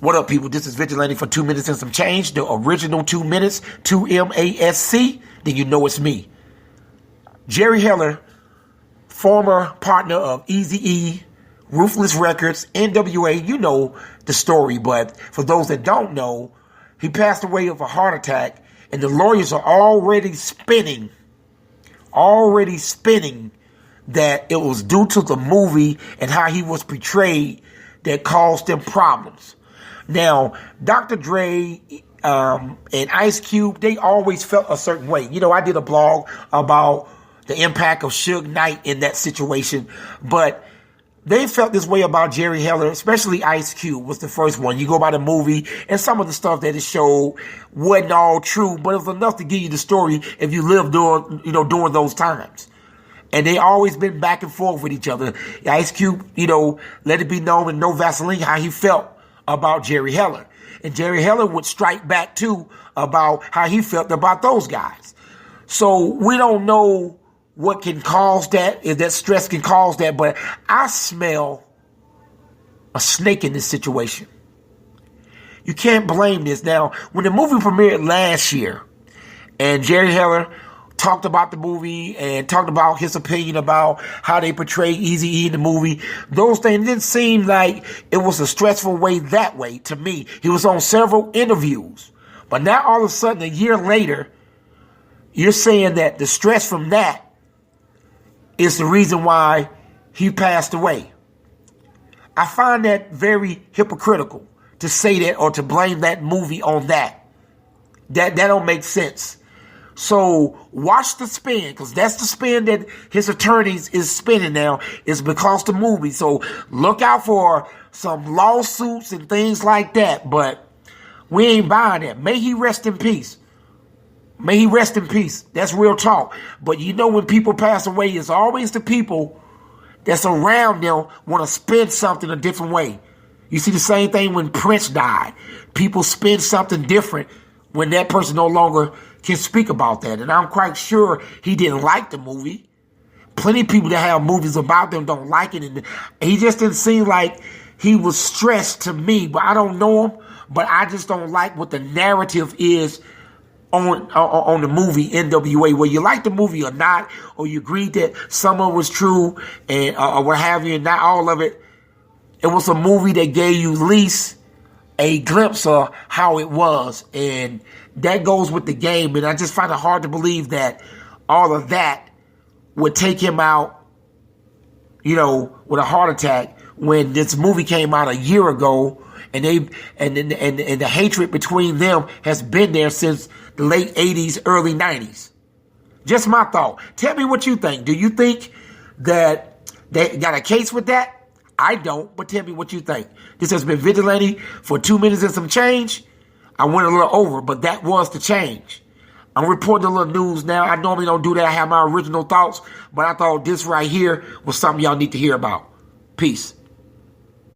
What up, people? This is Vigilante for 2 minutes and some change. The original 2 minutes, 2.M.A.S.C. Then you know it's me. Jerry Heller, former partner of Eazy-E, Ruthless Records, NWA. You know the story, but for those that don't know, he passed away of a heart attack, and the lawyers are already spinning that it was due to the movie and how he was portrayed that caused them problems. Now, Dr. Dre and Ice Cube, they always felt a certain way. You know, I did a blog about the impact of Suge Knight in that situation, but they felt this way about Jerry Heller, especially Ice Cube was the first one. You go by the movie, and some of the stuff that it showed wasn't all true, but it was enough to give you the story if you lived during those times. And they always been back and forth with each other. Ice Cube, let it be known in No Vaseline how he felt about Jerry Heller. And Jerry Heller would strike back too about how he felt about those guys. So we don't know what can cause that, if that stress can cause that, but I smell a snake in this situation. You can't blame this. Now, when the movie premiered last year, and Jerry Heller talked about the movie and talked about his opinion about how they portrayed Eazy-E in the movie, those things didn't seem like it was a stressful way that way to me. He was on several interviews. But now all of a sudden, a year later, you're saying that the stress from that is the reason why he passed away. I find that very hypocritical to say that or to blame that movie on that. That don't make sense. So watch the spin, because that's the spin that his attorneys is spinning now, is because the movie. So look out for some lawsuits and things like that, but we ain't buying that. May he rest in peace. May he rest in peace. That's real talk. But when people pass away, it's always the people that's around them want to spin something a different way. You see the same thing when Prince died. People spin something different when that person no longer can speak about that. And I'm quite sure he didn't like the movie. Plenty of people that have movies about them don't like it. And he just didn't seem like he was stressed to me. But I don't know him. But I just don't like what the narrative is on the movie NWA, whether you like the movie or not, or you agreed that some of it was true and or what have you, and not all of it. It was a movie that gave you at least a glimpse of how it was, and that goes with the game. And I just find it hard to believe that all of that would take him out, with a heart attack when this movie came out a year ago, and the hatred between them has been there since the late 80s, early 90s. Just my thought. Tell me what you think. Do you think that they got a case with that? I don't, but tell me what you think. This has been Vigilante for 2 minutes and some change. I went a little over, but that was the change. I'm reporting a little news now. I normally don't do that. I have my original thoughts, but I thought this right here was something y'all need to hear about. Peace.